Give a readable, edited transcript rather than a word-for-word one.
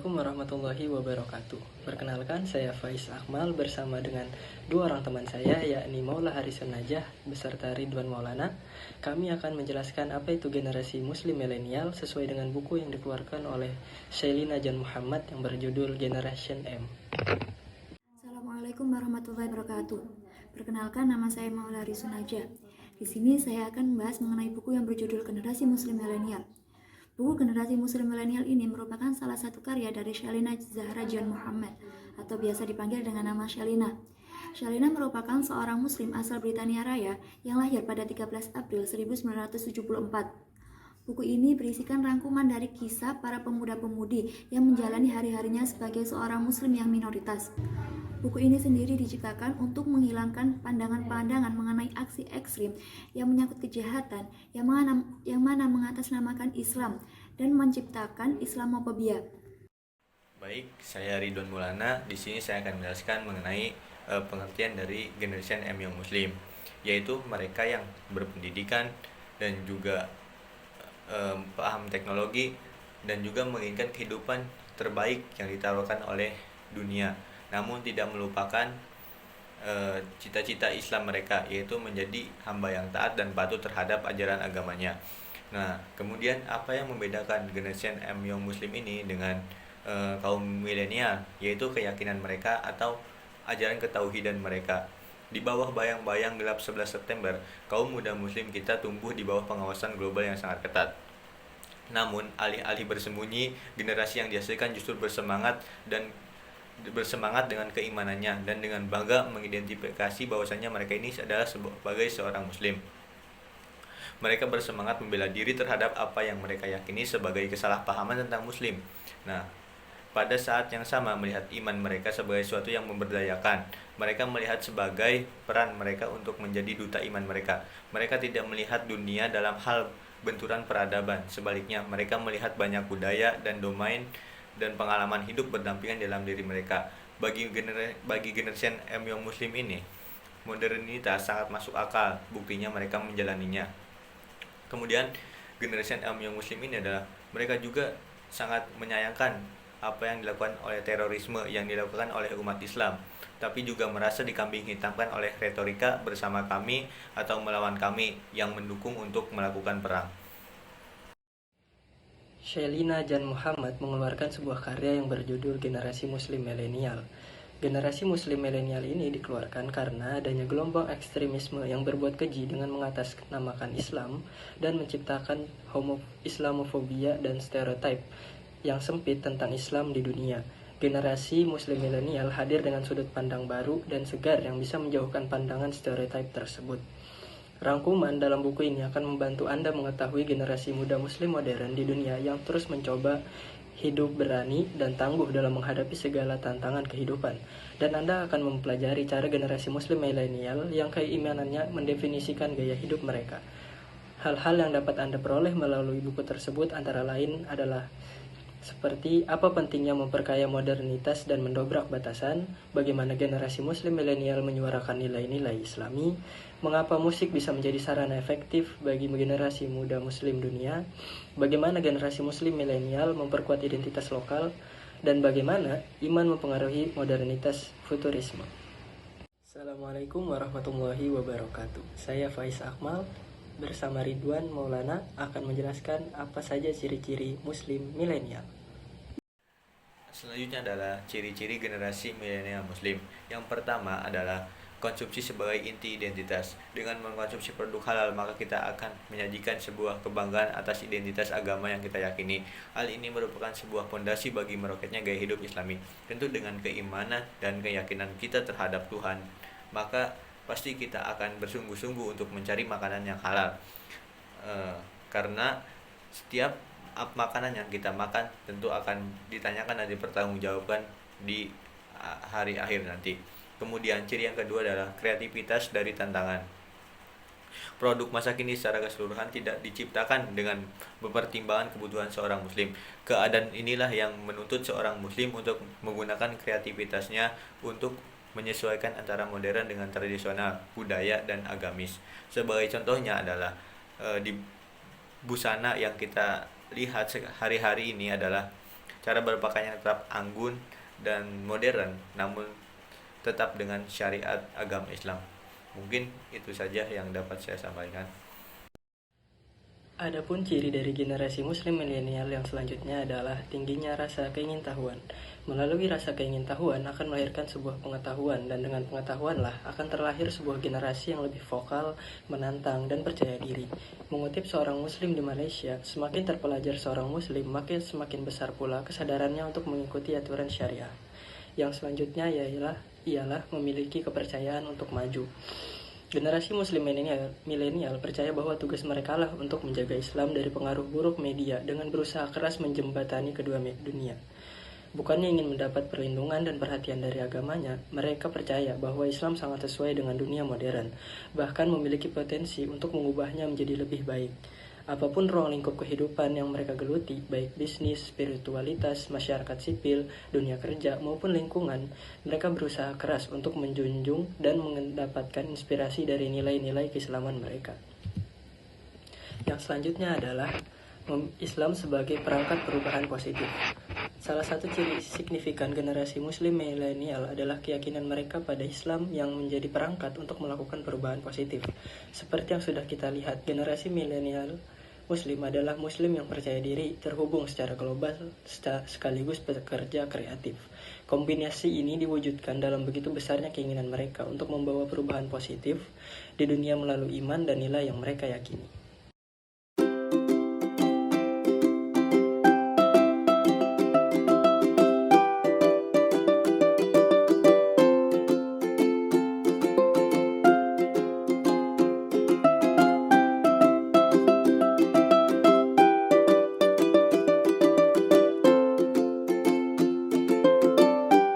Assalamualaikum warahmatullahi wabarakatuh. Perkenalkan, saya Faiz Akmal bersama dengan dua orang teman saya, yakni Maula Harisun Najah beserta Ridwan Maulana. Kami akan menjelaskan apa itu generasi muslim milenial sesuai dengan buku yang dikeluarkan oleh Shelina Jan Muhammad yang berjudul Generation M. Assalamualaikum warahmatullahi wabarakatuh. Perkenalkan, nama saya Maula Harisun Najah. Di sini saya akan membahas mengenai buku yang berjudul Generasi Muslim Milenial. Buku Generasi Muslim Milenial ini merupakan salah satu karya dari Shelina Zahra Jan Muhammad atau biasa dipanggil dengan nama Shelina. Shelina merupakan seorang muslim asal Britania Raya yang lahir pada 13 April 1974. Buku ini berisikan rangkuman dari kisah para pemuda-pemudi yang menjalani hari-harinya sebagai seorang muslim yang minoritas. Buku ini sendiri diciptakan untuk menghilangkan pandangan-pandangan mengenai aksi ekstrim yang menyangkut kejahatan yang mana mengatasnamakan Islam dan menciptakan Islamofobia. Baik, saya Ridwan Maulana. Di sini saya akan menjelaskan mengenai pengertian dari Generation M yang Muslim, yaitu mereka yang berpendidikan dan juga paham teknologi dan juga menginginkan kehidupan terbaik yang ditawarkan oleh dunia, namun tidak melupakan cita-cita Islam mereka, yaitu menjadi hamba yang taat dan patuh terhadap ajaran agamanya. Nah, kemudian apa yang membedakan Generation M yang Muslim ini dengan kaum milenial, yaitu keyakinan mereka atau ajaran ketauhidan mereka. Di bawah bayang-bayang gelap 11 September, kaum muda muslim kita tumbuh di bawah pengawasan global yang sangat ketat. Namun, alih-alih bersembunyi, generasi yang dihasilkan justru bersemangat dengan keimanannya dan dengan bangga mengidentifikasi bahwasannya mereka ini adalah sebagai seorang muslim. Mereka bersemangat membela diri terhadap apa yang mereka yakini sebagai kesalahpahaman tentang muslim. Nah, pada saat yang sama melihat iman mereka sebagai sesuatu yang memberdayakan. Mereka melihat sebagai peran mereka untuk menjadi duta iman mereka. Mereka tidak melihat dunia dalam hal benturan peradaban. Sebaliknya, mereka melihat banyak budaya dan domain dan pengalaman hidup berdampingan dalam diri mereka. Bagi generasi M yang Muslim ini, modernitas sangat masuk akal. Buktinya mereka menjalaninya. Kemudian, generasi M yang Muslim ini adalah mereka juga sangat menyayangkan apa yang dilakukan oleh terorisme yang dilakukan oleh umat Islam, tapi juga merasa dikambing hitamkan oleh retorika bersama kami atau melawan kami yang mendukung untuk melakukan perang. Shelina Jan Muhammad mengeluarkan sebuah karya yang berjudul Generasi Muslim Milenial. Generasi Muslim Milenial ini dikeluarkan karena adanya gelombang ekstremisme yang berbuat keji dengan mengatasnamakan Islam dan menciptakan Islamofobia dan stereotip yang sempit tentang Islam di dunia. Generasi Muslim milenial hadir dengan sudut pandang baru dan segar yang bisa menjauhkan pandangan stereotip tersebut. Rangkuman dalam buku ini akan membantu Anda mengetahui generasi muda Muslim modern di dunia yang terus mencoba hidup berani dan tangguh dalam menghadapi segala tantangan kehidupan. Dan Anda akan mempelajari cara generasi Muslim milenial yang keimanannya mendefinisikan gaya hidup mereka. Hal-hal yang dapat Anda peroleh melalui buku tersebut antara lain adalah seperti apa pentingnya memperkaya modernitas dan mendobrak batasan, bagaimana generasi muslim milenial menyuarakan nilai-nilai islami, mengapa musik bisa menjadi sarana efektif bagi generasi muda muslim dunia, bagaimana generasi muslim milenial memperkuat identitas lokal, dan bagaimana iman mempengaruhi modernitas futurisme. Assalamualaikum warahmatullahi wabarakatuh. Saya Faiz Akmal bersama Ridwan Maulana akan menjelaskan apa saja ciri-ciri muslim milenial. Selanjutnya adalah ciri-ciri generasi milenial muslim. Yang pertama adalah konsumsi sebagai inti identitas. Dengan mengkonsumsi produk halal, maka kita akan menyajikan sebuah kebanggaan atas identitas agama yang kita yakini. Hal ini merupakan sebuah fondasi bagi meroketnya gaya hidup Islami. Tentu dengan keimanan dan keyakinan kita terhadap Tuhan, maka pasti kita akan bersungguh-sungguh untuk mencari makanan yang halal, karena setiap makanan yang kita makan tentu akan ditanyakan dan dipertanggungjawabkan di hari akhir nanti. Kemudian ciri yang kedua adalah kreativitas dari tantangan. Produk masa kini secara keseluruhan tidak diciptakan dengan mempertimbangkan kebutuhan seorang muslim. Keadaan inilah yang menuntut seorang muslim untuk menggunakan kreativitasnya untuk menyesuaikan antara modern dengan tradisional, budaya dan agamis. Sebagai contohnya adalah di busana yang kita lihat hari-hari ini adalah cara berpakaian yang tetap anggun dan modern, namun tetap dengan syariat agama Islam. Mungkin itu saja yang dapat saya sampaikan. Adapun ciri dari generasi muslim milenial yang selanjutnya adalah tingginya rasa keingintahuan. Melalui rasa keingintahuan akan melahirkan sebuah pengetahuan, dan dengan pengetahuanlah akan terlahir sebuah generasi yang lebih vokal, menantang, dan percaya diri. Mengutip seorang muslim di Malaysia, semakin terpelajar seorang muslim, maka semakin besar pula kesadarannya untuk mengikuti aturan syariah. Yang selanjutnya ialah memiliki kepercayaan untuk maju. Generasi muslim milenial percaya bahwa tugas mereka lah untuk menjaga Islam dari pengaruh buruk media dengan berusaha keras menjembatani kedua dunia. Bukannya ingin mendapat perlindungan dan perhatian dari agamanya, mereka percaya bahwa Islam sangat sesuai dengan dunia modern, bahkan memiliki potensi untuk mengubahnya menjadi lebih baik. Apapun ruang lingkup kehidupan yang mereka geluti, baik bisnis, spiritualitas, masyarakat sipil, dunia kerja, maupun lingkungan, mereka berusaha keras untuk menjunjung dan mendapatkan inspirasi dari nilai-nilai keislaman mereka. Yang selanjutnya adalah Islam sebagai perangkat perubahan positif. Salah satu ciri signifikan generasi muslim milenial adalah keyakinan mereka pada Islam yang menjadi perangkat untuk melakukan perubahan positif. Seperti yang sudah kita lihat, generasi milenial muslim adalah muslim yang percaya diri, terhubung secara global, sekaligus bekerja kreatif. Kombinasi ini diwujudkan dalam begitu besarnya keinginan mereka untuk membawa perubahan positif di dunia melalui iman dan nilai yang mereka yakini.